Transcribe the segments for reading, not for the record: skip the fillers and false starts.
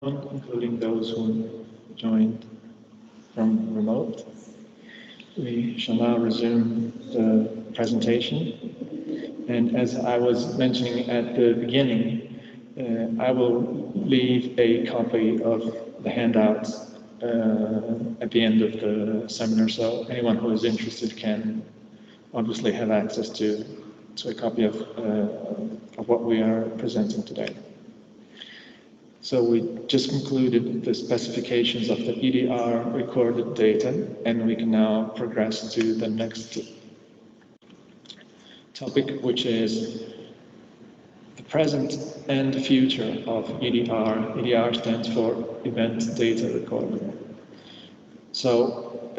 including those who joined from remote. We shall now resume the presentation. And as I was mentioning at the beginning, I will leave a copy of the handouts at the end of the seminar, so anyone who is interested can obviously have access to a copy of what we are presenting today. So we just concluded the specifications of the EDR recorded data, and we can now progress to the next topic, which is the present and the future of EDR. EDR stands for Event Data Recording. So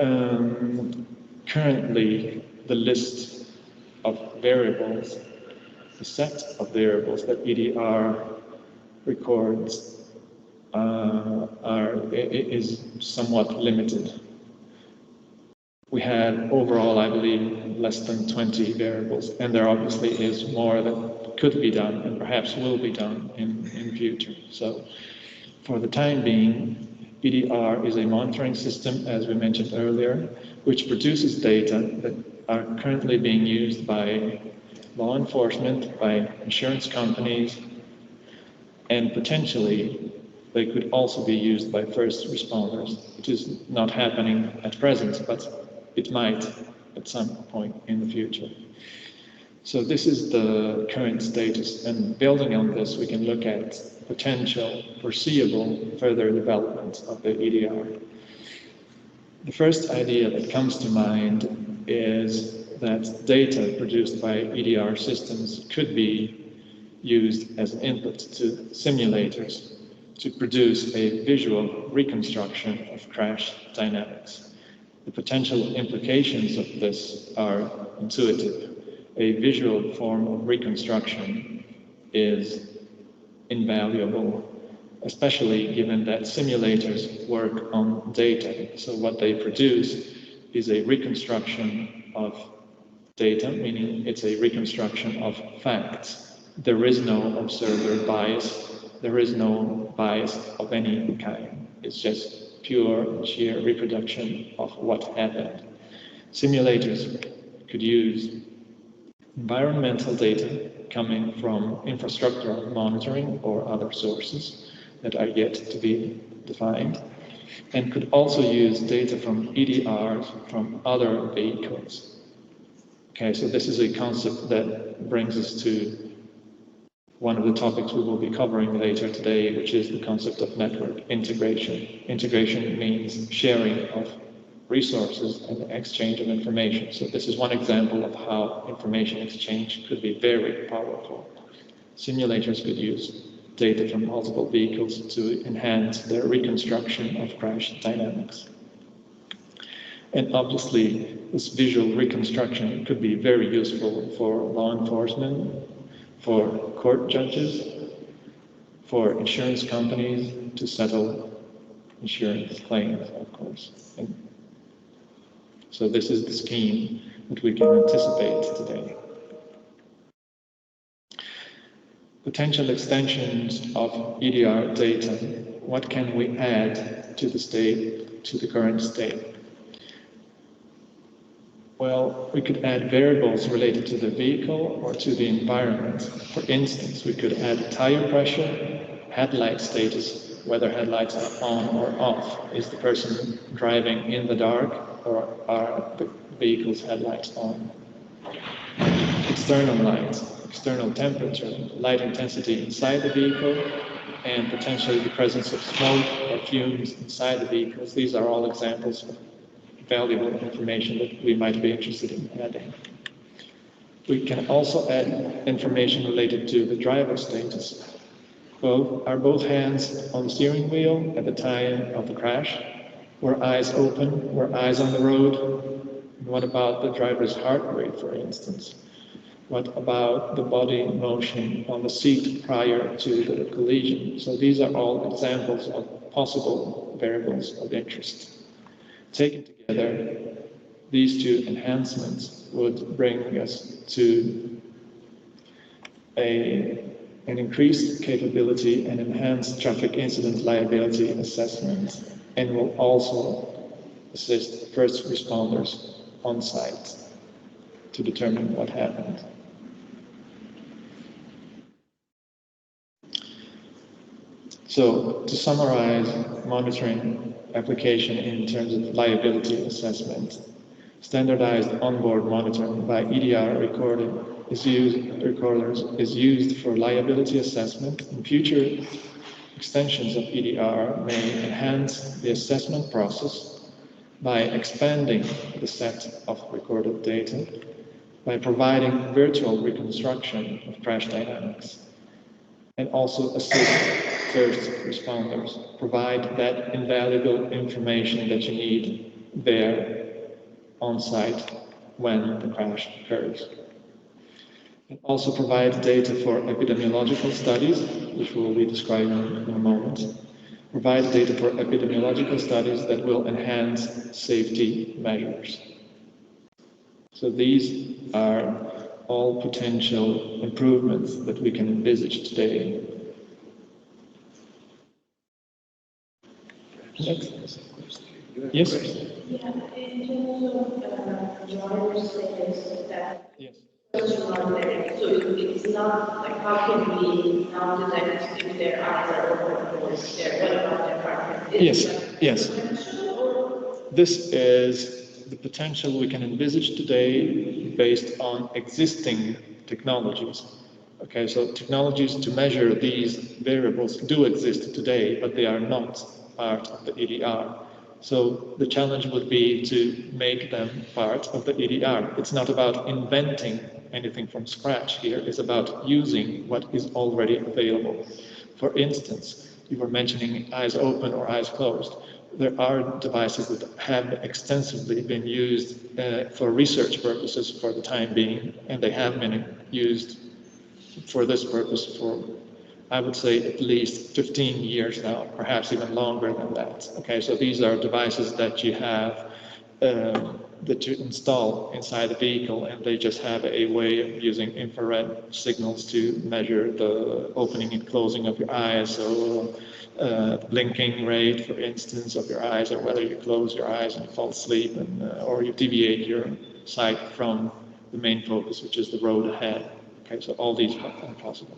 currently the list of variables, the set of variables that EDR records is somewhat limited. We had overall, I believe, less than 20 variables, and there obviously is more that could be done and perhaps will be done in future. So for the time being, EDR is a monitoring system, as we mentioned earlier, which produces data that are currently being used by law enforcement, by insurance companies, and potentially they could also be used by first responders, which is not happening at present, but it might at some point in the future. So this is the current status, and building on this, we can look at potential foreseeable further development of the EDR. The first idea that comes to mind is that data produced by EDR systems could be used as an input to simulators to produce a visual reconstruction of crash dynamics. The potential implications of this are intuitive. A visual form of reconstruction is invaluable, especially given that simulators work on data. So what they produce is a reconstruction of data, meaning it's a reconstruction of facts. There is no observer bias. There is no bias of any kind. It's just pure, sheer reproduction of what happened. Simulators could use environmental data coming from infrastructural monitoring or other sources that are yet to be defined, and could also use data from EDRs from other vehicles. Okay, so this is a concept that brings us to one of the topics we will be covering later today, which is the concept of network integration. Integration means sharing of resources and the exchange of information. So this is one example of how information exchange could be very powerful. Simulators could use data from multiple vehicles to enhance their reconstruction of crash dynamics. And obviously, this visual reconstruction could be very useful for law enforcement, for court judges, for insurance companies to settle insurance claims, of course. And so this is the scheme that we can anticipate today. Potential extensions of EDR data. What can we add to the state, to the current state? Well, we could add variables related to the vehicle or to the environment. For instance, we could add tire pressure, headlight status, whether headlights are on or off. Is the person driving in the dark, or are the vehicle's headlights on? External lights, external temperature, light intensity inside the vehicle, and potentially the presence of smoke or fumes inside the vehicles. These are all examples of valuable information that we might be interested in adding. We can also add information related to the driver status. Are both hands on the steering wheel at the time of the crash? Were eyes open? Were eyes on the road? And what about the driver's heart rate, for instance? What about the body motion on the seat prior to the collision? So these are all examples of possible variables of interest. Taken together, these two enhancements would bring us to a an increased capability and enhanced traffic incident liability assessment, and will also assist first responders on site to determine what happened. So, to summarize monitoring application in terms of liability assessment, standardized onboard monitoring by EDR recorders is used for liability assessment. In future extensions of EDR may enhance the assessment process by expanding the set of recorded data, by providing virtual reconstruction of crash dynamics, and also assist first responders, provide that invaluable information that you need there on site when the crash occurs. And also provide data for epidemiological studies, which we'll be describing in a moment. Provide data for epidemiological studies that will enhance safety measures. So these are all potential improvements that we can envisage today. Next. Yes? Yeah, in terms of driver status, that yes. is not there. So it's not like how can we now detect if their eyes are open or if they're what about their partner? Yes. This is the potential we can envisage today based on existing technologies. Okay, so technologies to measure these variables do exist today, but they are not part of the EDR. So the challenge would be to make them part of the EDR. It's not about inventing anything from scratch here, it's about using what is already available. For instance, you were mentioning eyes open or eyes closed. There are devices that have extensively been used for research purposes for the time being, and they have been used for this purpose for, I would say, at least 15 years now, perhaps even longer than that. Okay, so these are devices that you have, that you install inside the vehicle, and they just have a way of using infrared signals to measure the opening and closing of your eyes. So blinking rate, for instance, of your eyes, or whether you close your eyes and you fall asleep, and, or you deviate your sight from the main focus, which is the road ahead. Okay, so all these are possible.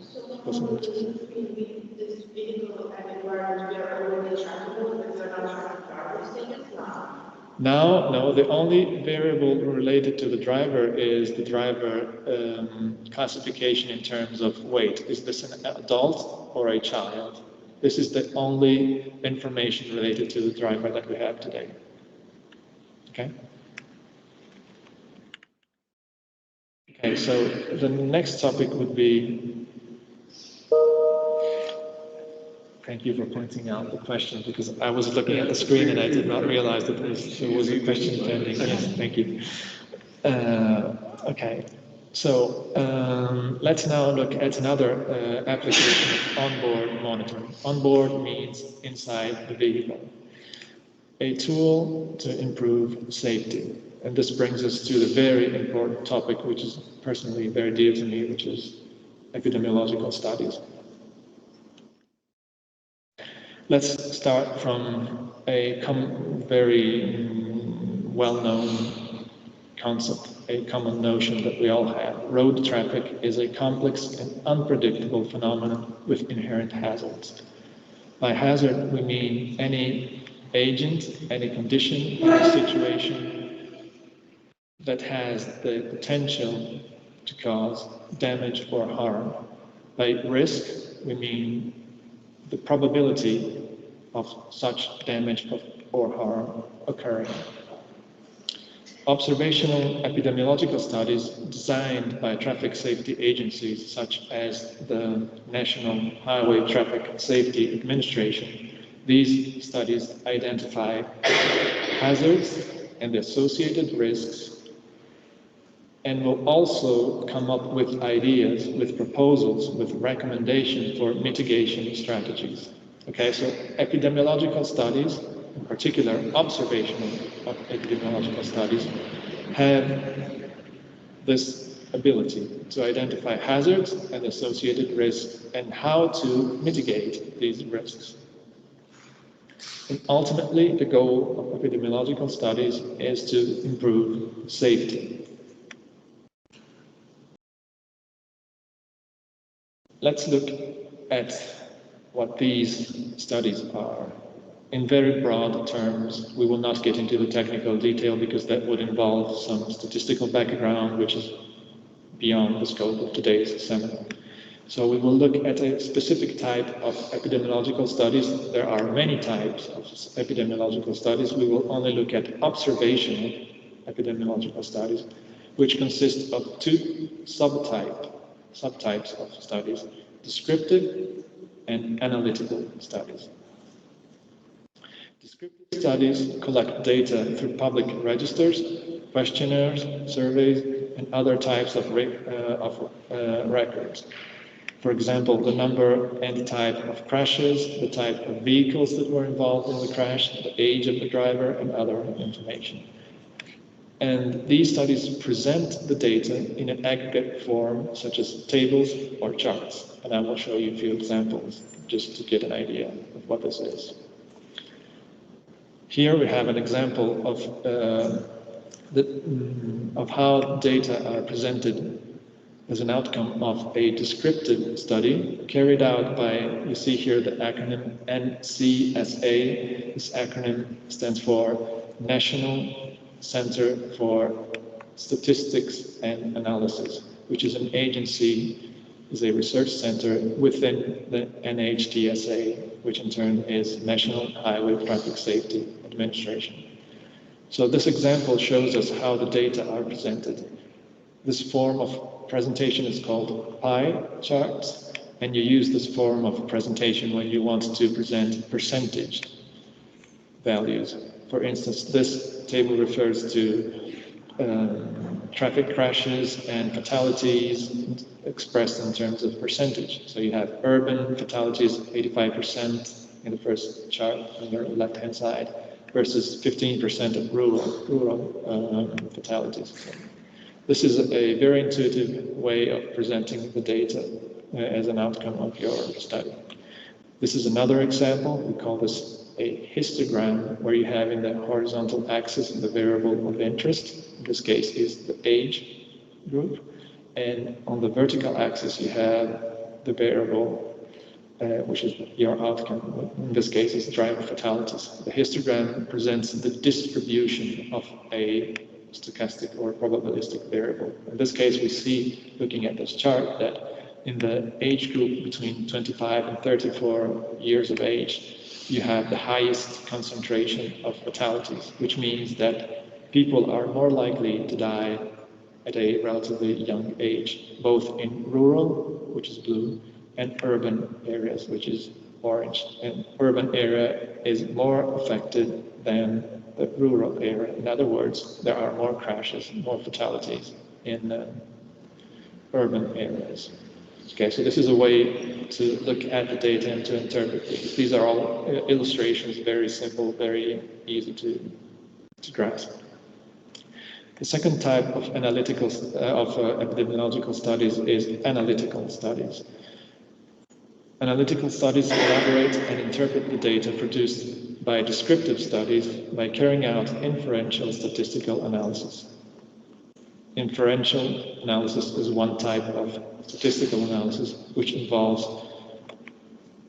This vehicle and environment, we are already trackable, but they're not driver status now. Now, no, the only variable related to the driver is the driver classification in terms of weight. Is this an adult or a child? This is the only information related to the driver that we have today. Okay? Okay, so the next topic would be, thank you for pointing out the question, because I was looking at the screen and I did not realize that there was a question pending. Yes, thank you. Okay, so let's now look at another application of onboard monitoring. Onboard means inside the vehicle. A tool to improve safety. And this brings us to the very important topic, which is personally very dear to me, which is epidemiological studies. Let's start from a very well-known concept, a common notion that we all have. Road traffic is a complex and unpredictable phenomenon with inherent hazards. By hazard, we mean any agent, any condition, any situation that has the potential to cause damage or harm. By risk, we mean the probability of such damage or harm occurring. Observational epidemiological studies designed by traffic safety agencies such as the National Highway Traffic Safety Administration, these studies identify hazards and the associated risks, and will also come up with ideas, with proposals, with recommendations for mitigation strategies. Okay, so epidemiological studies, in particular observational epidemiological studies, have this ability to identify hazards and associated risks and how to mitigate these risks. And ultimately, the goal of epidemiological studies is to improve safety. Let's look at what these studies are. In very broad terms, we will not get into the technical detail because that would involve some statistical background, which is beyond the scope of today's seminar. So we will look at a specific type of epidemiological studies. There are many types of epidemiological studies. We will only look at observational epidemiological studies, which consist of two subtypes of studies, descriptive and analytical studies. Descriptive studies collect data through public registers, questionnaires, surveys, and other types of records. For example, the number and the type of crashes, the type of vehicles that were involved in the crash, the age of the driver, and other information. And these studies present the data in an aggregate form, such as tables or charts. And I will show you a few examples, just to get an idea of what this is. Here we have an example of how data are presented as an outcome of a descriptive study carried out by, you see here the acronym NCSA. This acronym stands for National Center for Statistics and Analysis, which is an agency, is a research center within the NHTSA, which in turn is National Highway Traffic Safety Administration. So this example shows us how the data are presented. This form of presentation is called pie charts, and you use this form of presentation when you want to present percentage values. For instance, this table refers to traffic crashes and fatalities expressed in terms of percentage. So you have urban fatalities, 85% in the first chart on your left-hand side, versus 15% of rural fatalities. So this is a very intuitive way of presenting the data as an outcome of your study. This is another example. We call this a histogram, where you have in the horizontal axis the variable of interest. In this case is the age group. And on the vertical axis you have the variable which is your outcome. In this case is driver fatalities. The histogram presents the distribution of a stochastic or probabilistic variable. In this case, we see, looking at this chart, that in the age group between 25 and 34 years of age, you have the highest concentration of fatalities, which means that people are more likely to die at a relatively young age, both in rural, which is blue, and urban areas, which is orange. And urban area is more affected than the rural area. In other words, there are more crashes, more fatalities in urban areas. Okay, so this is a way to look at the data and to interpret it. These are all illustrations, very simple, very easy to grasp. The second type of epidemiological studies is analytical studies. Analytical studies elaborate and interpret the data produced by descriptive studies by carrying out inferential statistical analysis. Inferential analysis is one type of statistical analysis which involves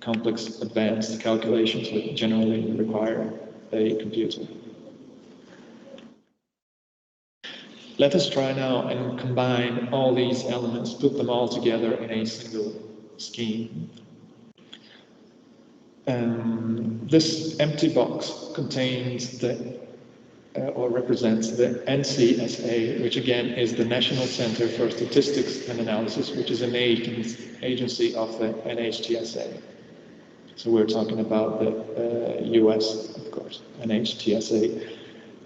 complex advanced calculations that generally require a computer. Let us try now and combine all these elements, put them all together in a single scheme. This empty box contains or represents the NCSA, which again is the National Center for Statistics and Analysis, which is an agency of the NHTSA. So we're talking about the US, of course. NHTSA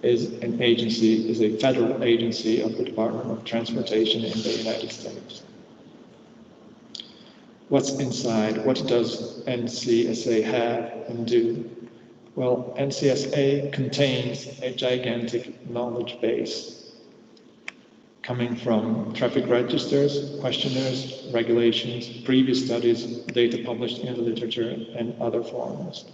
is a federal agency of the Department of Transportation in the United States. What's inside? What does NCSA have and do? Well, NCSA contains a gigantic knowledge base coming from traffic registers, questionnaires, regulations, previous studies, data published in the literature, and other forms.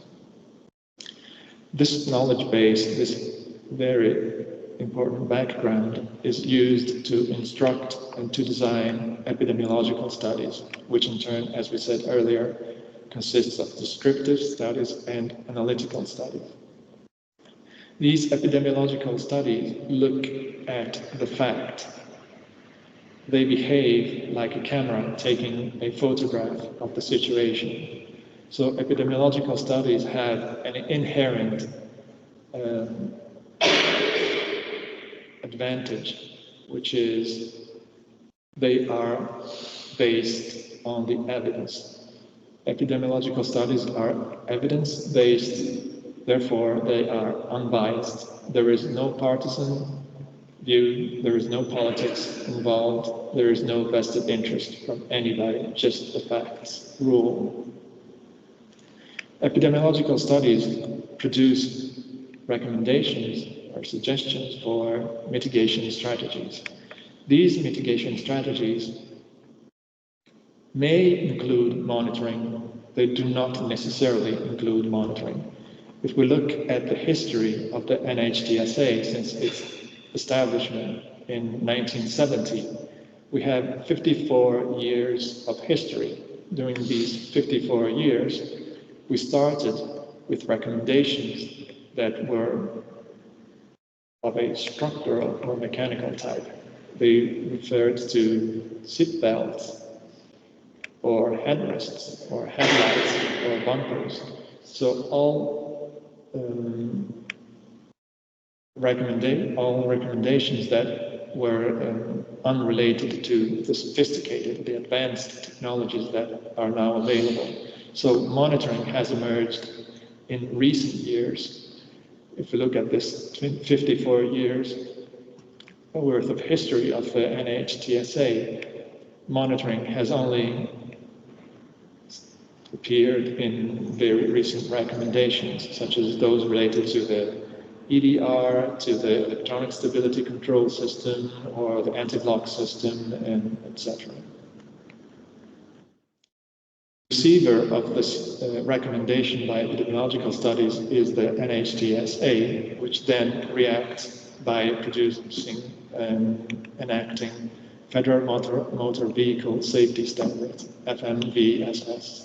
This knowledge base, this very important background, is used to instruct and to design epidemiological studies, which in turn, as we said earlier, consists of descriptive studies and analytical studies. These epidemiological studies look at the fact. They behave like a camera taking a photograph of the situation. So epidemiological studies have an inherent advantage, which is they are based on the evidence. Epidemiological studies are evidence-based, therefore they are unbiased. There is no partisan view, there is no politics involved, there is no vested interest from anybody, just the facts rule. Epidemiological studies produce recommendations or suggestions for mitigation strategies. These mitigation strategies may include monitoring, they do not necessarily include monitoring. If we look at the history of the NHTSA since its establishment in 1970, we have 54 years of history. During these 54 years, we started with recommendations that were of a structural or mechanical type. They referred to seat belts, or headrests, or headlights, or bumpers. So all recommendations that were unrelated to the sophisticated, the advanced technologies that are now available. So monitoring has emerged in recent years. If we look at this 54 years worth of history of the NHTSA, monitoring has only appeared in very recent recommendations, such as those related to the EDR, to the electronic stability control system, or the anti-block system, and etc. The receiver of this recommendation by epidemiological studies is the NHTSA, which then reacts by producing and enacting Federal Motor Vehicle Safety Standards, FMVSS.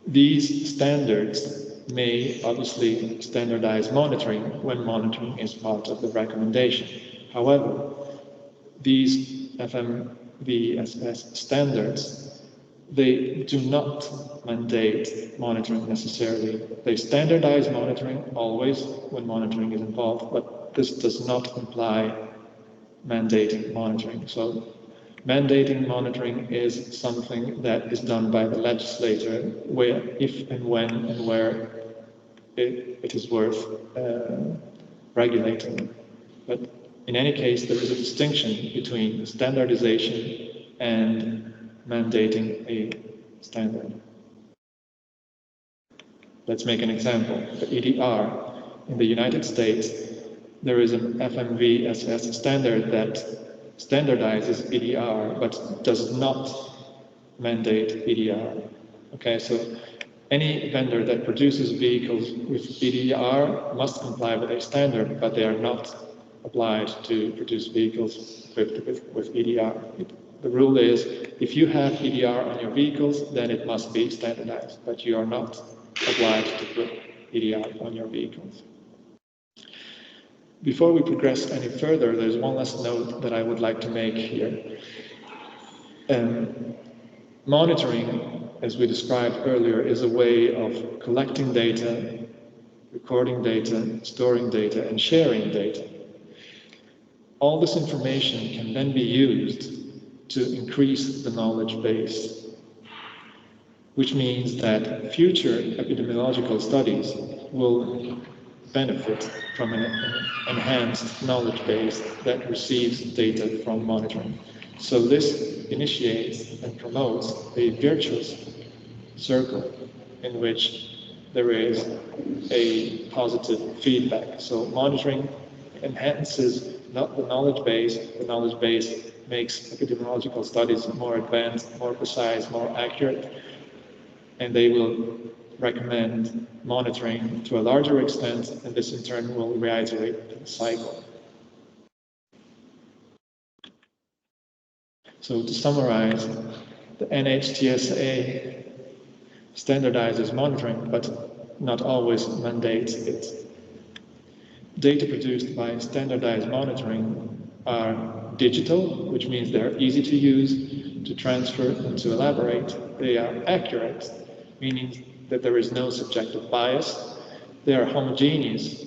These standards may obviously standardize monitoring when monitoring is part of the recommendation. However, these FMVSS standards, they do not mandate monitoring necessarily. They standardize monitoring always when monitoring is involved, but this does not imply mandating monitoring. So mandating monitoring is something that is done by the legislator, where, if and when and where it is worth regulating. But in any case, there is a distinction between standardization and mandating a standard. Let's make an example. The EDR in the United States, there is an FMVSS standard that standardizes EDR, but does not mandate EDR. Okay, so any vendor that produces vehicles with EDR must comply with a standard, but they are not obliged to produce vehicles with EDR. The rule is, if you have EDR on your vehicles, then it must be standardized, but you are not obliged to put EDR on your vehicles. Before we progress any further, there's one last note that I would like to make here. Monitoring, as we described earlier, is a way of collecting data, recording data, storing data, and sharing data. All this information can then be used to increase the knowledge base, which means that future epidemiological studies will benefit from an enhanced knowledge base that receives data from monitoring. So this initiates and promotes a virtuous circle in which there is a positive feedback. So monitoring enhances not the knowledge base. The knowledge base makes epidemiological studies more advanced, more precise, more accurate, and they will recommend monitoring to a larger extent, and this in turn will reiterate the cycle. So to summarize, the NHTSA standardizes monitoring, but not always mandates it. Data produced by standardized monitoring are digital, which means they're easy to use, to transfer, and to elaborate. They are accurate, meaning that there is no subjective bias. They are homogeneous,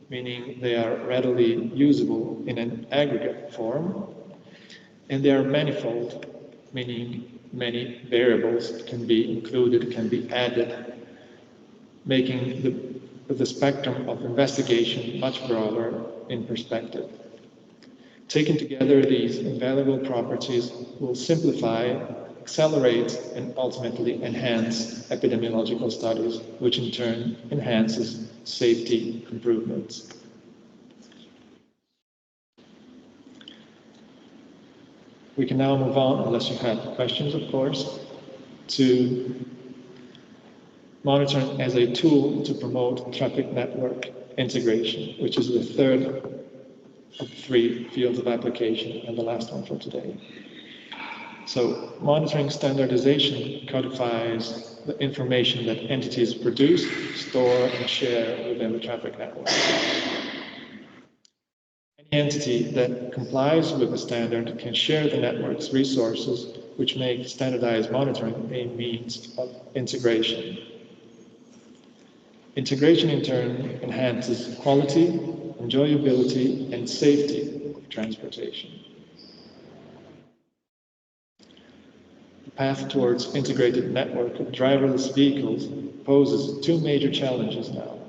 meaning they are readily usable in an aggregate form. And they are manifold, meaning many variables can be included, can be added, making the spectrum of investigation much broader in perspective. Taken together, these invaluable properties will simplify, accelerate, and ultimately enhance epidemiological studies, which in turn enhances safety improvements. We can now move on, unless you have questions, of course, to monitoring as a tool to promote traffic network integration, which is the third of the three fields of application and the last one for today. So monitoring standardization codifies the information that entities produce, store, and share within the traffic network. Any entity that complies with the standard can share the network's resources, which make standardized monitoring a means of integration. Integration, in turn, enhances quality, enjoyability, and safety of transportation. The path towards integrated network of driverless vehicles poses two major challenges now: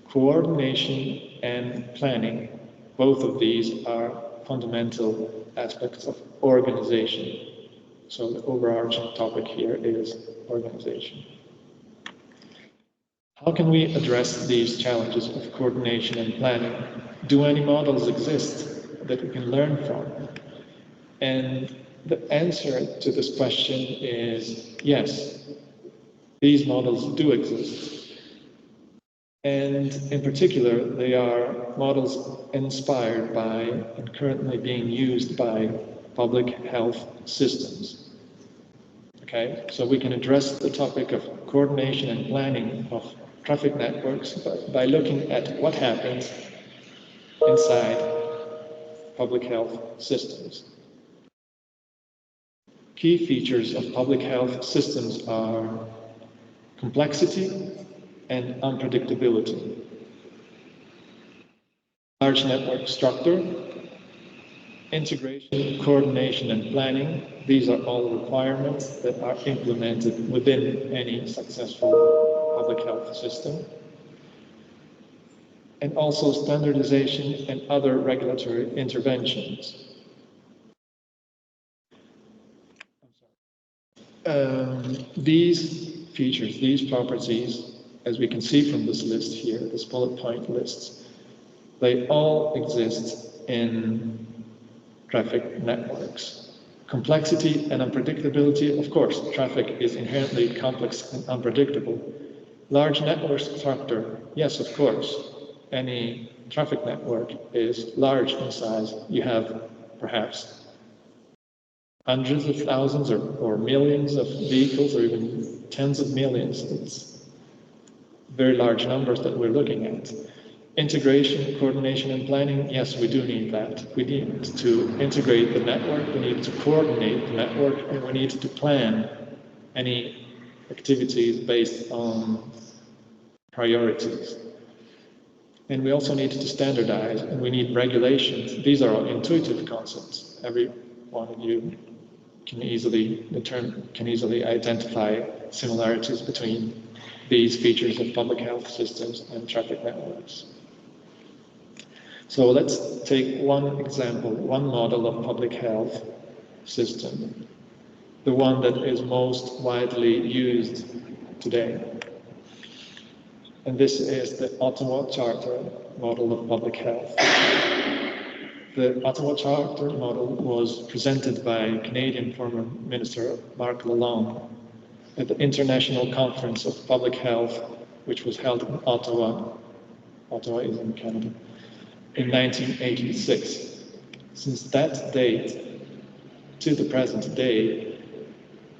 coordination and planning. Both of these are fundamental aspects of organization. So the overarching topic here is organization. How can we address these challenges of coordination and planning? Do any models exist that we can learn from? And the answer to this question is yes, these models do exist. And in particular, they are models inspired by and currently being used by public health systems. Okay, so we can address the topic of coordination and planning of traffic networks by looking at what happens inside public health systems. Key features of public health systems are complexity and unpredictability. Large network structure, integration, coordination, and planning. These are all requirements that are implemented within any successful public health system. And also standardization and other regulatory interventions. These features, these properties, as we can see from this list here, this bullet point lists, they all exist in traffic networks. Complexity and unpredictability, of course, traffic is inherently complex and unpredictable. Large network structure, yes, of course. Any traffic network is large in size. You have perhaps hundreds of thousands or millions of vehicles, or even tens of millions. It's very large numbers that we're looking at. Integration, coordination, and planning, yes, we do need that. We need to integrate the network, we need to coordinate the network, and we need to plan any activities based on priorities. And we also need to standardize, and we need regulations. These are all intuitive concepts. Every one of you can easily identify similarities between these features of public health systems and traffic networks. So let's take one example, one model of public health system, the one that is most widely used today. And this is the Ottawa Charter model of public health. The Ottawa Charter model was presented by Canadian former Minister Marc Lalonde at the International Conference of Public Health, which was held in Ottawa. Ottawa is in Canada, in 1986. Since that date to the present day,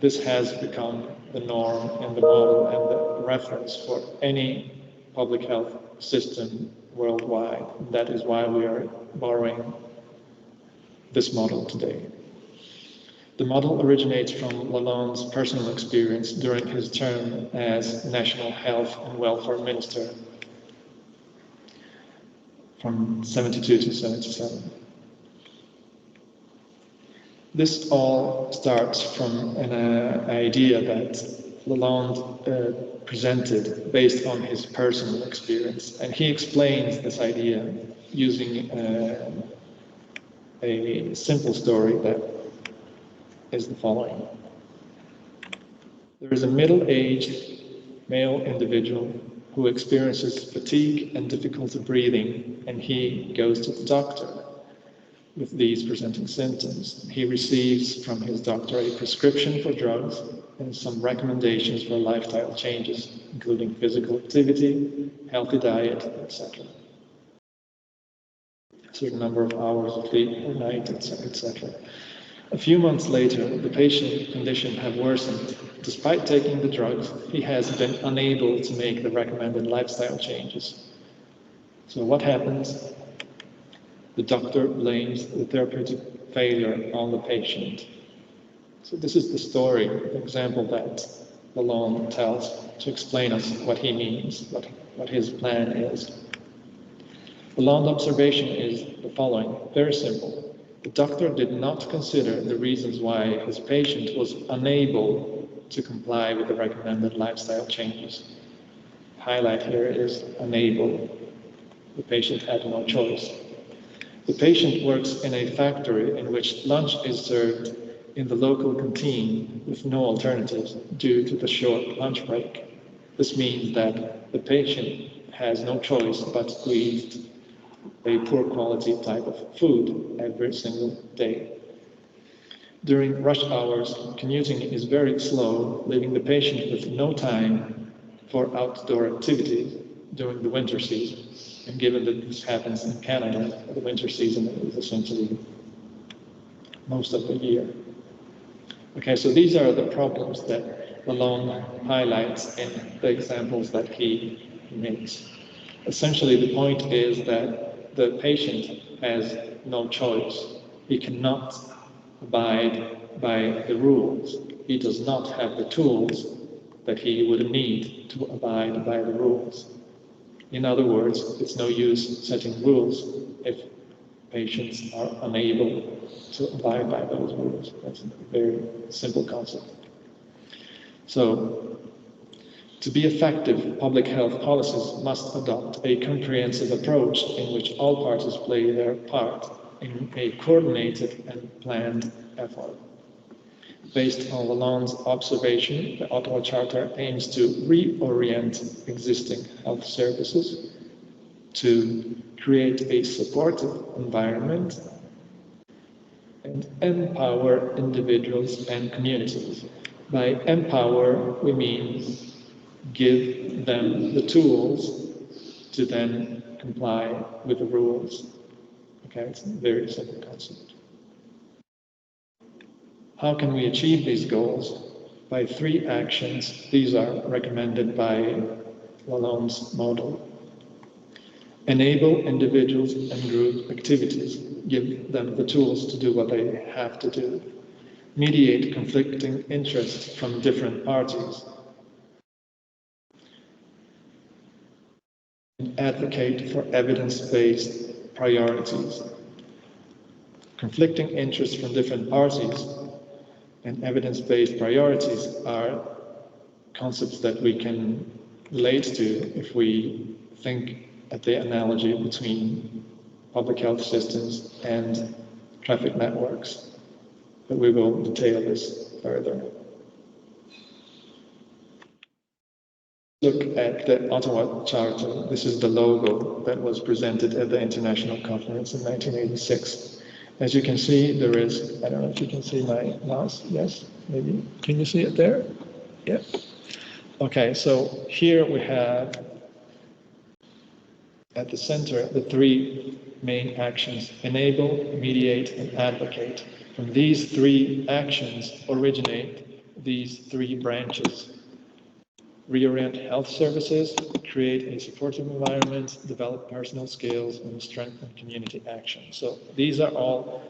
this has become the norm and the model and the reference for any public health system worldwide. And that is why we are borrowing this model today. The model originates from Lalonde's personal experience during his term as National Health and Welfare Minister from 72 to 77. This all starts from an idea that Lalonde presented based on his personal experience, and he explains this idea using a simple story that is the following. There is a middle-aged male individual who experiences fatigue and difficulty breathing, and he goes to the doctor with these presenting symptoms. He receives from his doctor a prescription for drugs and some recommendations for lifestyle changes, including physical activity, healthy diet, etc. A certain number of hours of sleep per night, etc. A few months later, the patient's condition had worsened. Despite taking the drugs, he has been unable to make the recommended lifestyle changes. So what happens? The doctor blames the therapeutic failure on the patient. So this is the story, the example that Lalonde tells to explain us what he means, what his plan is. Lalonde's observation is the following, very simple. The doctor did not consider the reasons why his patient was unable to comply with the recommended lifestyle changes. Highlight here is unable. The patient had no choice. The patient works in a factory in which lunch is served in the local canteen with no alternatives due to the short lunch break. This means that the patient has no choice but to eat a poor quality type of food every single day. During rush hours, commuting is very slow, leaving the patient with no time for outdoor activities during the winter season. And given that this happens in Canada, the winter season is essentially most of the year. Okay, so these are the problems that Lalonde highlights in the examples that he makes. Essentially, the point is that the patient has no choice. He cannot abide by the rules. He does not have the tools that he would need to abide by the rules. In other words, it's no use setting rules if patients are unable to abide by those rules. That's a very simple concept. So, to be effective, public health policies must adopt a comprehensive approach in which all parties play their part in a coordinated and planned effort. Based on Lalonde's observation, the Ottawa Charter aims to reorient existing health services, to create a supportive environment, and empower individuals and communities. By empower, we mean give them the tools to then comply with the rules. Okay, it's a very simple concept. How can we achieve these goals? By 3 actions. These are recommended by Lalonde's model. Enable individuals and group activities. Give them the tools to do what they have to do. Mediate conflicting interests from different parties. And advocate for evidence-based priorities. Conflicting interests from different parties and evidence-based priorities are concepts that we can relate to if we think at the analogy between public health systems and traffic networks. But we will detail this further. Look at the Ottawa Charter. This is the logo that was presented at the International Conference in 1986. As you can see, there is, I don't know if you can see my mouse, yes, maybe. Can you see it there? Yeah. Okay, so here we have at the center the three main actions: enable, mediate, and advocate. From these three actions originate these three branches: reorient health services, create a supportive environment, develop personal skills, and strengthen community action. So these are all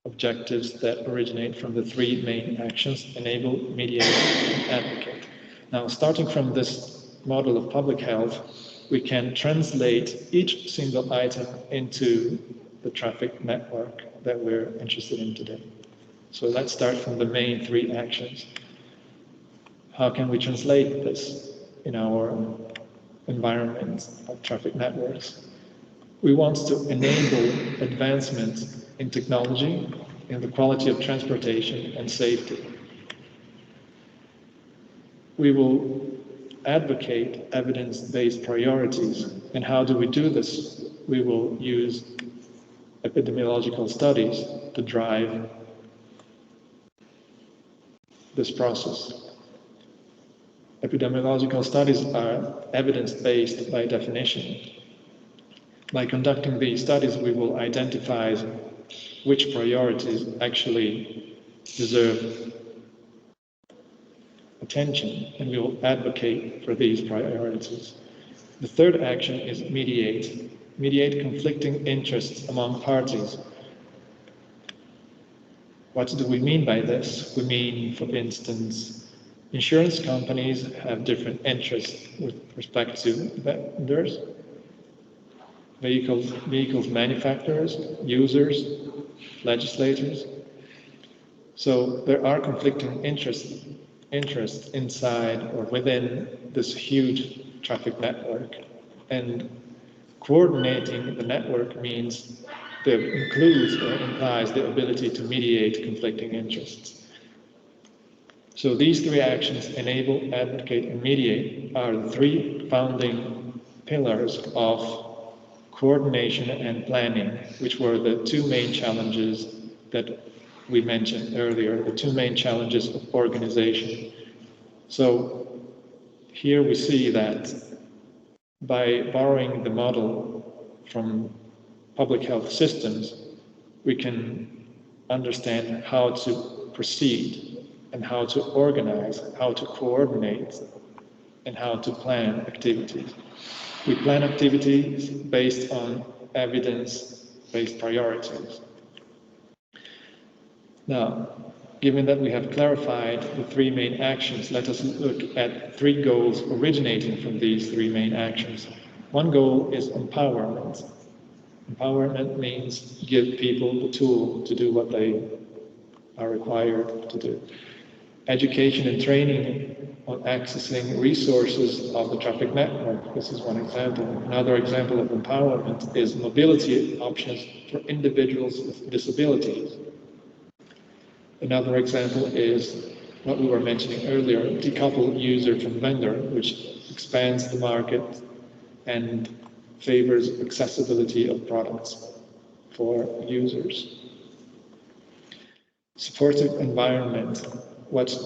objectives that originate from the three main actions: enable, mediate, and advocate. Now, starting from this model of public health, we can translate each single item into the traffic network that we're interested in today. So let's start from the main three actions. How can we translate this in our environment of traffic networks? We want to enable advancement in technology, in the quality of transportation and safety. We will advocate evidence-based priorities. And how do we do this? We will use epidemiological studies to drive this process. Epidemiological studies are evidence-based by definition. By conducting these studies, we will identify which priorities actually deserve attention, and we will advocate for these priorities. The third action is mediate. Mediate conflicting interests among parties. What do we mean by this? We mean, for instance, insurance companies have different interests with respect to vendors, vehicles manufacturers, users, legislators. So there are conflicting interests inside or within this huge traffic network. And coordinating the network means that includes or implies the ability to mediate conflicting interests. So these three actions, enable, advocate, and mediate, are the three founding pillars of coordination and planning, which were the two main challenges that we mentioned earlier, the two main challenges of organization. So here we see that by borrowing the model from public health systems, we can understand how to proceed and how to organize, how to coordinate, and how to plan activities. We plan activities based on evidence-based priorities. Now, given that we have clarified the three main actions, let us look at three goals originating from these three main actions. One goal is empowerment. Empowerment means give people the tool to do what they are required to do. Education and training on accessing resources of the traffic network. This is one example. Another example of empowerment is mobility options for individuals with disabilities. Another example is what we were mentioning earlier, decouple user from vendor, which expands the market and favors accessibility of products for users. Supportive environment. What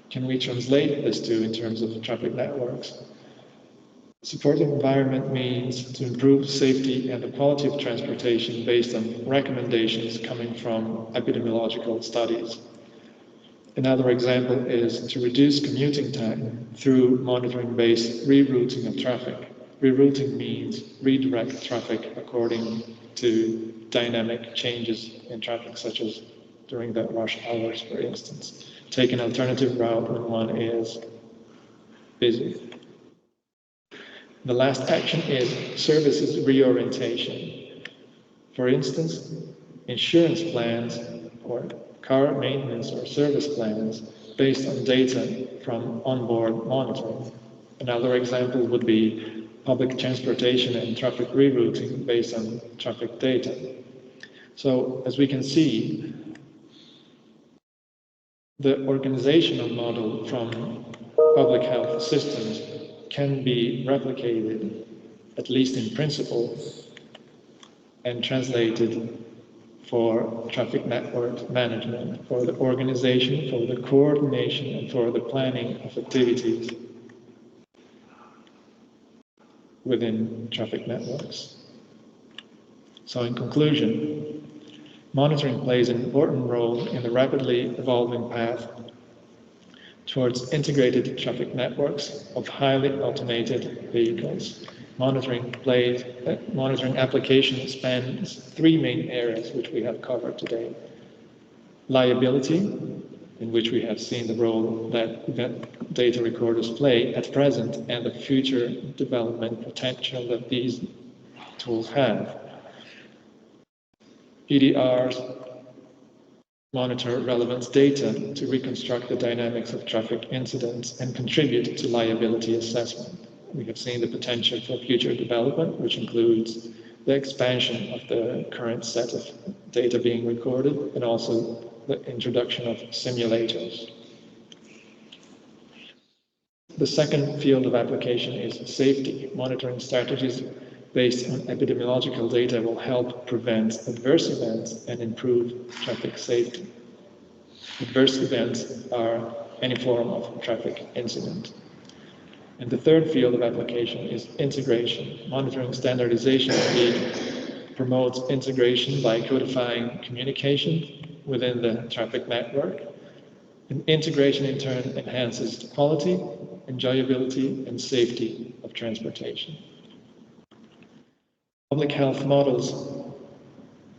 can we translate this to in terms of traffic networks? Supportive environment means to improve safety and the quality of transportation based on recommendations coming from epidemiological studies. Another example is to reduce commuting time through monitoring-based rerouting of traffic. Rerouting means redirect traffic according to dynamic changes in traffic, such as during the rush hours, for instance. Take an alternative route when one is busy. The last action is services reorientation. For instance, insurance plans or car maintenance or service plans based on data from onboard monitoring. Another example would be public transportation and traffic rerouting based on traffic data. So as we can see, the organizational model from public health systems can be replicated, at least in principle, and translated for traffic network management, for the organization, for the coordination, and for the planning of activities within traffic networks. So in conclusion, monitoring plays an important role in the rapidly evolving path towards integrated traffic networks of highly automated vehicles. Monitoring application spans three main areas which we have covered today. Liability, in which we have seen the role that event data recorders play at present and the future development potential that these tools have. EDRs monitor relevant data to reconstruct the dynamics of traffic incidents and contribute to liability assessment. We have seen the potential for future development, which includes the expansion of the current set of data being recorded and also the introduction of simulators. The second field of application is safety. Monitoring strategies based on epidemiological data will help prevent adverse events and improve traffic safety. Adverse events are any form of traffic incident. And the third field of application is integration. Monitoring standardization promotes integration by codifying communication within the traffic network. And integration in turn enhances the quality, enjoyability, and safety of transportation. Public health models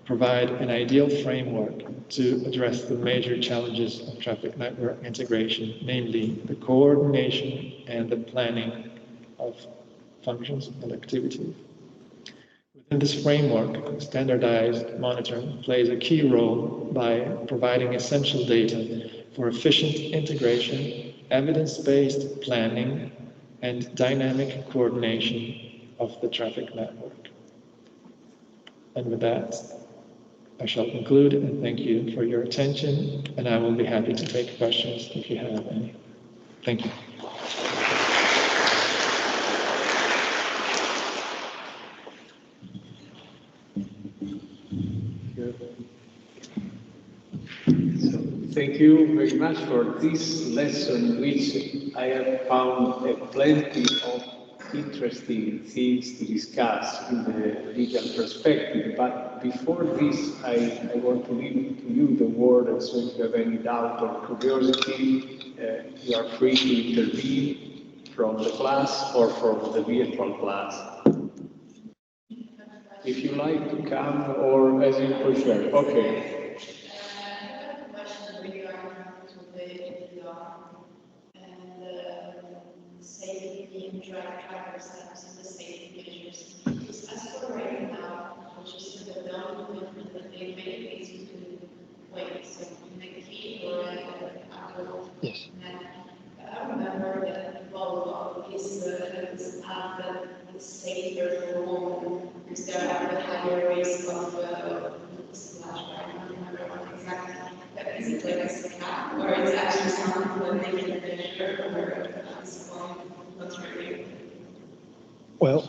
provide an ideal framework to address the major challenges of traffic network integration, namely the coordination and the planning of functions and activities. Within this framework, standardized monitoring plays a key role by providing essential data for efficient integration, evidence-based planning, and dynamic coordination of the traffic network. And with that, I shall conclude and thank you for your attention, and I will be happy to take questions if you have any. Thank you. Thank you very much for this lesson, which I have found plenty of interesting things to discuss in the legal perspective. But before this, I want to leave to you the word, and so if you have any doubt or curiosity, you are free to intervene from the class or from the virtual class. If you like to come, or as you prefer. Okay. Driver steps and the safety measures. Because as for right now, which is the development that they make is between ways, so in the key or outdoor. Yes. I remember that Volvo is the safer for women because they have a higher risk of splash. I don't remember exactly. But is it like a scam or it's actually something that they can measure or at this point? That's really. Well,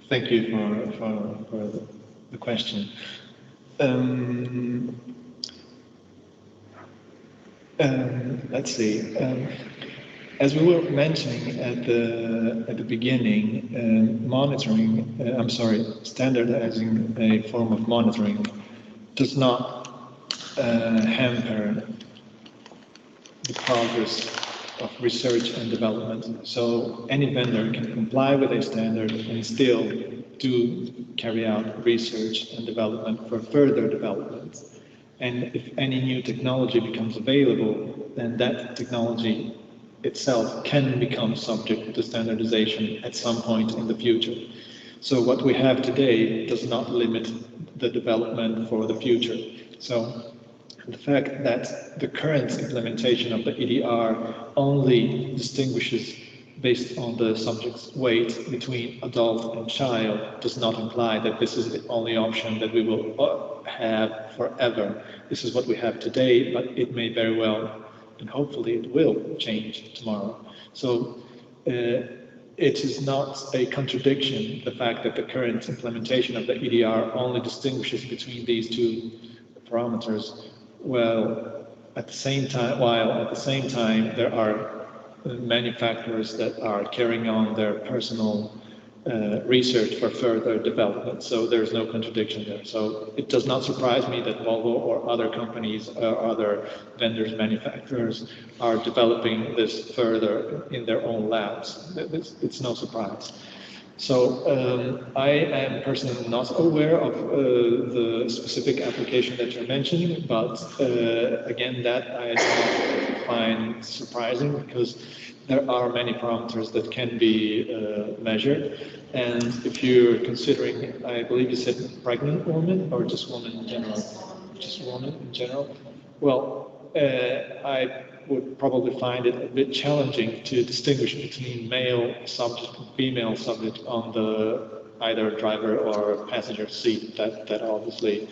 thank you for the question. Let's see. As we were mentioning at the beginning, standardizing a form of monitoring does not hamper the progress of research and development. So any vendor can comply with a standard and still do carry out research and development for further development. And if any new technology becomes available, then that technology itself can become subject to standardization at some point in the future. So what we have today does not limit the development for the future. So the fact that the current implementation of the EDR only distinguishes based on the subject's weight between adult and child does not imply that this is the only option that we will have forever. This is what we have today, but it may very well, and hopefully it will change tomorrow. So it is not a contradiction, the fact that the current implementation of the EDR only distinguishes between these two parameters. While at the same time there are manufacturers that are carrying on their personal research for further development, so there's no contradiction there. So it does not surprise me that Volvo or other companies or other vendors, manufacturers are developing this further in their own labs. It's no surprise. So I am personally not aware of the specific application that you're mentioning, but again, that I don't find surprising because there are many parameters that can be measured. And if you're considering, I believe you said pregnant woman or just woman in general? Just woman in general? Well, I would probably find it a bit challenging to distinguish between male subject and female subject on the either driver or passenger seat. That obviously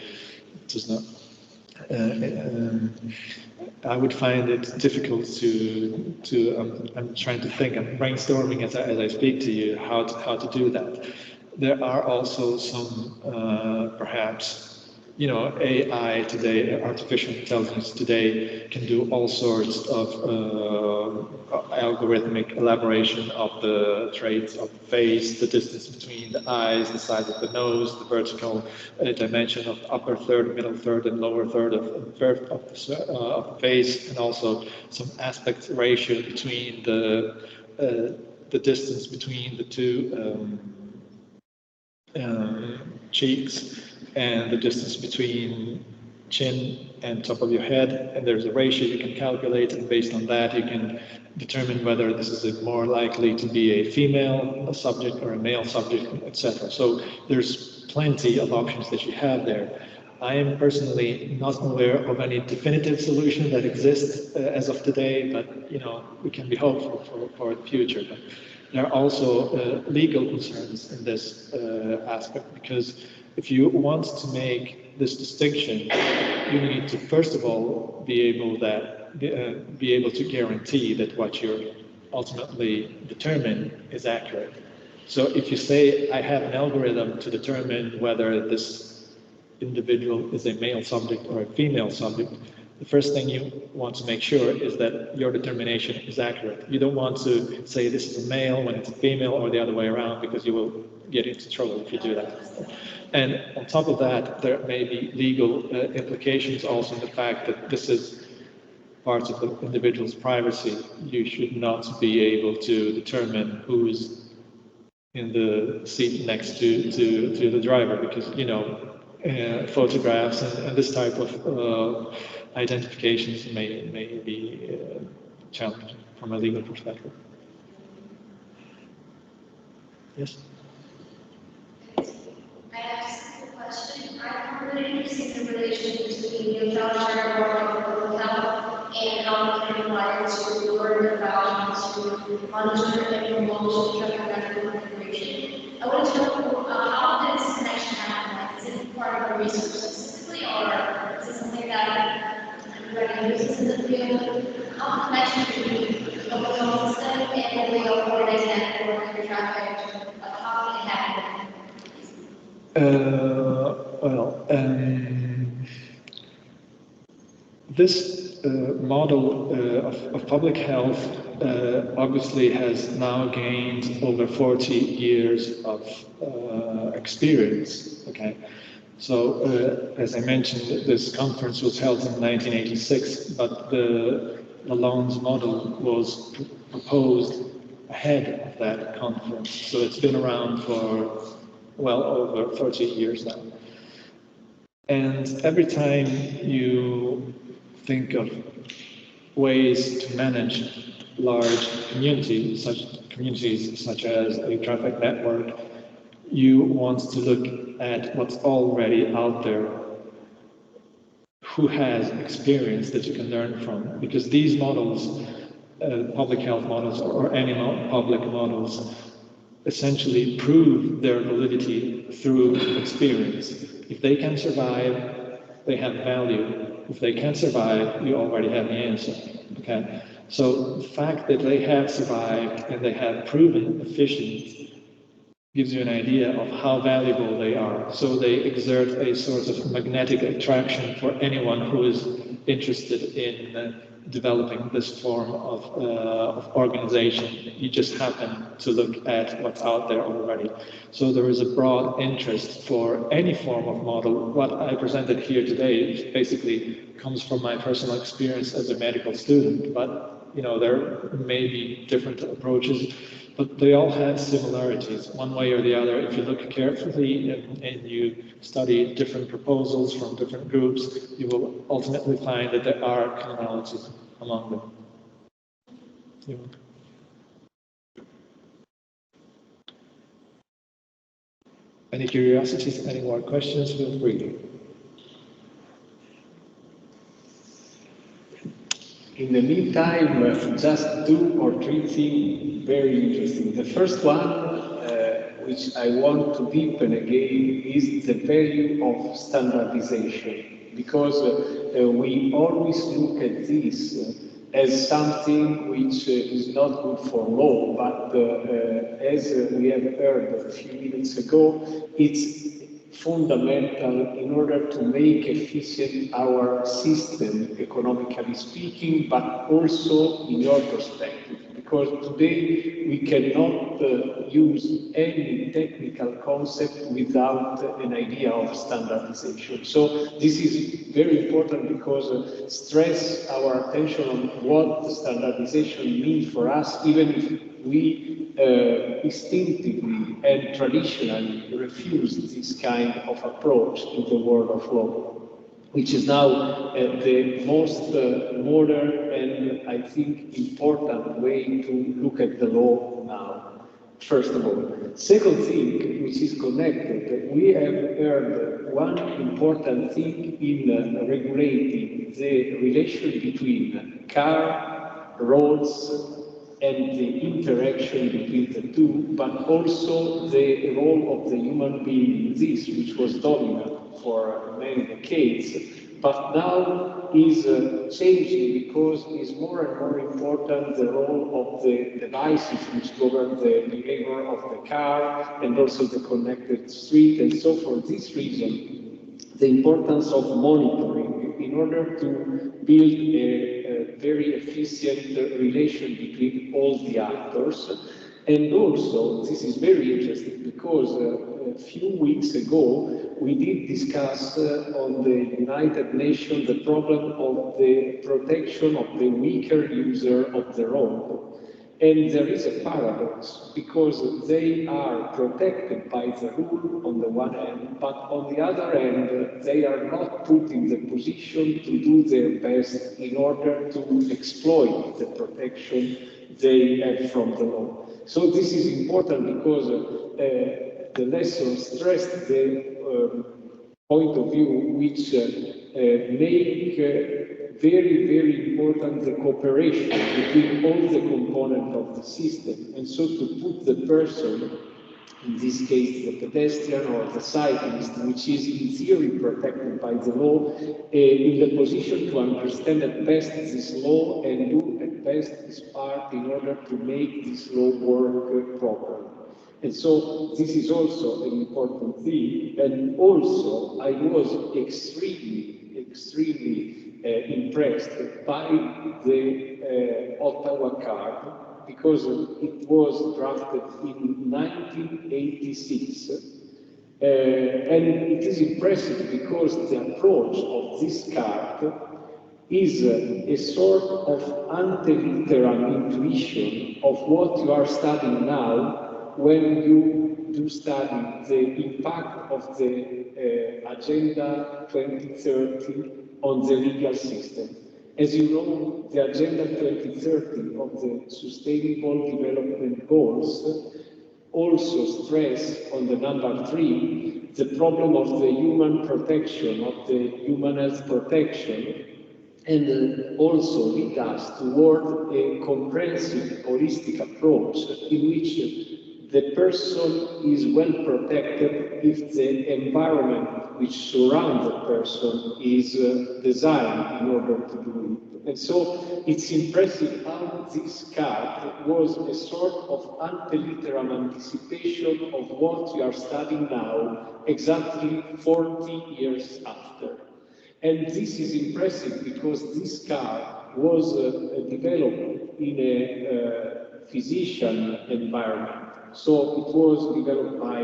does not. I would find it difficult to. I'm trying to think. I'm brainstorming as I speak to you how to do that. There are also some perhaps. You know, AI today, artificial intelligence today can do all sorts of algorithmic elaboration of the traits of the face, the distance between the eyes, the size of the nose, the vertical dimension of the upper third, middle third, and lower third of the face, and also some aspect ratio between the distance between the two cheeks and the distance between chin and top of your head, and there's a ratio you can calculate, and based on that you can determine whether this is more likely to be a female subject or a male subject, etc. So there's plenty of options that you have there. I am personally not aware of any definitive solution that exists as of today, but you know, we can be hopeful for the future. But there are also legal concerns in this aspect, because if you want to make this distinction, you need to first of all be able to guarantee that what you're ultimately determine is accurate. So if you say I have an algorithm to determine whether this individual is a male subject or a female subject, the first thing you want to make sure is that your determination is accurate. You don't want to say this is a male when it's a female or the other way around, because you will get into trouble if you do that. And on top of that, there may be legal implications also in the fact that this is part of the individual's privacy. You should not be able to determine who's in the seat next to the driver, because, you know, photographs and this type of identifications may be challenging from a legal perspective. Yes? I asked the question. I'm really interested in the relation between the voucher or health and how we can apply to learn about to monitor and promote medical information. I want to know how this connection happens. Is it part of the research specifically, or is it something that everybody uses in the field? How connection between the overall system and the coordinated network and traffic? How can it happen? This model of public health obviously has now gained over 40 years of experience. Okay, so as I mentioned, this conference was held in 1986, but the Lalonde's model was proposed ahead of that conference, so it's been around for well over 30 years now. And every time you think of ways to manage large communities such as a traffic network, you want to look at what's already out there, who has experience that you can learn from, because these models public health models or any public models essentially prove their validity through experience. If they can survive, they have value. If they can't survive, you already have the answer. Okay? So the fact that they have survived and they have proven efficient gives you an idea of how valuable they are. So they exert a sort of magnetic attraction for anyone who is interested in developing this form of organization. You just happen to look at what's out there already. So there is a broad interest for any form of model. What I presented here today basically comes from my personal experience as a medical student, but you know, there may be different approaches, but they all have similarities, one way or the other. If you look carefully and you study different proposals from different groups, you will ultimately find that there are commonalities among them. Any curiosities, any more questions, feel free. In the meantime, just 2 or 3 things very interesting. The first one, which I want to deepen again, is the value of standardization, because we always look at this as something which is not good for law, but as we have heard a few minutes ago, it's fundamental in order to make efficient our system, economically speaking, but also in your perspective. Because today we cannot use any technical concept without an idea of standardization. So this is very important because stress our attention on what standardization means for us, even if we instinctively and traditionally refuse this kind of approach in the world of law, which is now the most modern and I think important way to look at the law now, first of all. Second thing, which is connected, we have heard one important thing in regulating the relation between car, roads, and the interaction between the two, but also the role of the human being in this, which was dominant for many decades, but now is changing because it's more and more important the role of the devices which govern the behavior of the car and also the connected street. And so for this reason, the importance of monitoring in order to build a very efficient relation between all the actors. And also, this is very interesting because a few weeks ago, we did discuss on the United Nations the problem of the protection of the weaker user of the road. And there is a paradox, because they are protected by the rule on the one hand, but on the other hand, they are not put in the position to do their best in order to exploit the protection they have from the law. So this is important because the lesson stressed the point of view which make very, very important the cooperation between all the components of the system. And so to put the person, in this case the pedestrian or the cyclist, which is in theory protected by the law, in the position to understand at best this law and do at best his part in order to make this law work properly. And so this is also an important thing. And also I was extremely impressed by the Ottawa Card, because it was drafted in 1986. And it is impressive because the approach of this card is a sort of anteliteral intuition of what you are studying now when you do study the impact of the Agenda 2030 on the legal system. As you know, the Agenda 2030 of the Sustainable Development Goals also stress on the number 3 the problem of the human protection, of the human health protection, and also lead us toward a comprehensive, holistic approach in which the person is well protected if the environment which surrounds the person is designed in order to do it. And so it's impressive how this card was a sort of antelitteram anticipation of what we are studying now, exactly 40 years after. And this is impressive because this car was developed in a physician environment. So it was developed by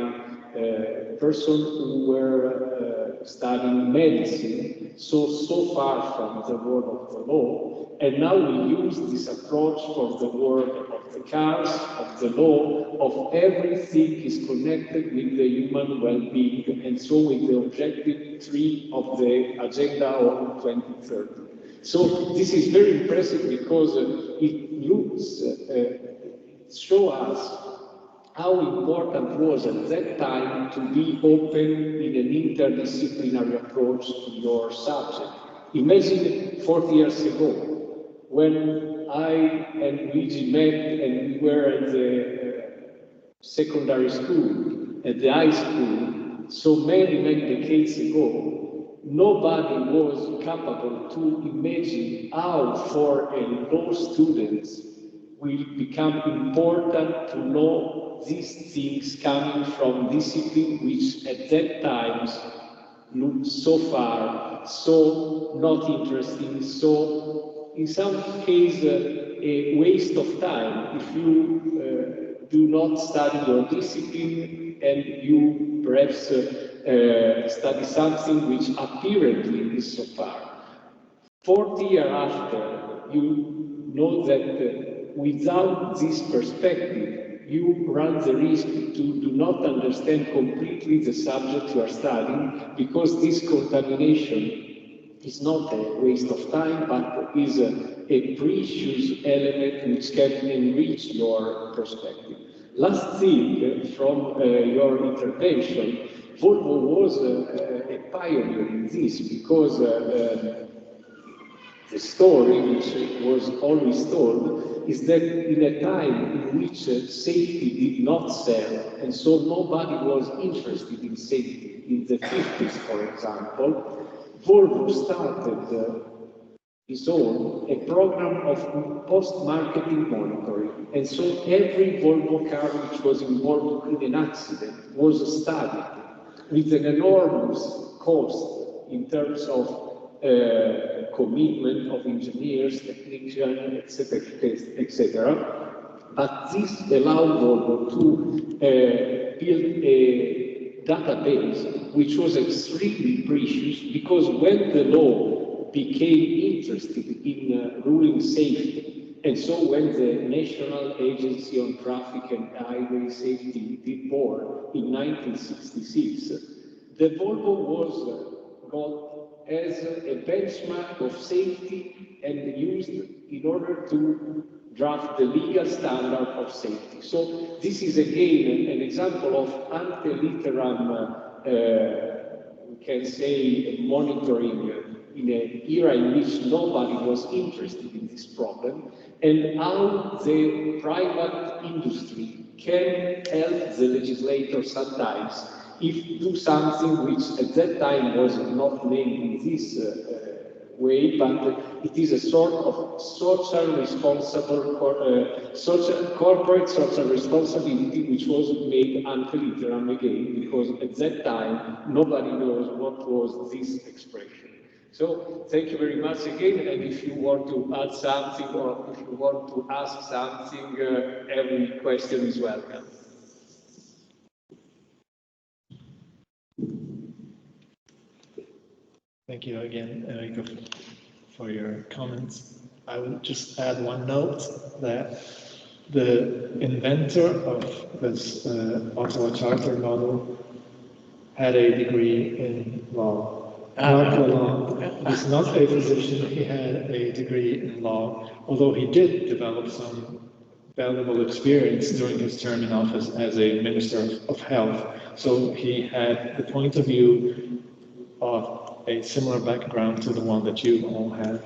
persons who were studying medicine, so far from the world of the law. And now we use this approach for the world of the cars, of the law, of everything is connected with the human well-being, and so with the objective 3 of the agenda of 2030. So this is very impressive because it looks, shows us how important was at that time to be open in an interdisciplinary approach to your subject. Imagine 40 years ago, when I and Luigi met and we were at the secondary school, at the high school, so many decades ago, nobody was capable to imagine how for a law student will become important to know these things coming from discipline which at that time looked so far, so not interesting, so in some case a waste of time if you do not study your discipline and you perhaps study something which apparently is so far. 40 years after, you know that without this perspective, you run the risk to do not understand completely the subject you are studying, because this contamination is not a waste of time, but is a precious element which can enrich your perspective. Last thing from your intervention, Volvo was a pioneer in this, because the story which was always told is that in a time in which safety did not sell, and so nobody was interested in safety, in the 50s, for example, Volvo started his own a program of post-marketing monitoring. And so every Volvo car which was involved in an accident was studied with an enormous cost in terms of commitment of engineers, technicians, etc. But this allowed Volvo to build a database which was extremely precious, because when the law became interested in ruling safety, and so when the National Agency on Traffic and Highway Safety did born in 1966, the Volvo was got as a benchmark of safety and used in order to draft the legal standard of safety. So this is again an example of antelitteram, we can say, monitoring in an era in which nobody was interested in this problem, and how the private industry can help the legislator sometimes if do something which at that time was not named in this way, but it is a sort of social responsible, corporate social responsibility which was made antelitteram again, because at that time nobody knows what was this expression. So thank you very much again, and if you want to add something or if you want to ask something, every question is welcome. Thank you again, Enrico, for your comments. I would just add one note that the inventor of this Ottawa Charter model had a degree in law. Marc Lalonde is not a physician, he had a degree in law, although he did develop some valuable experience during his term in office as a Minister of Health. So he had the point of view of a similar background to the one that you all have.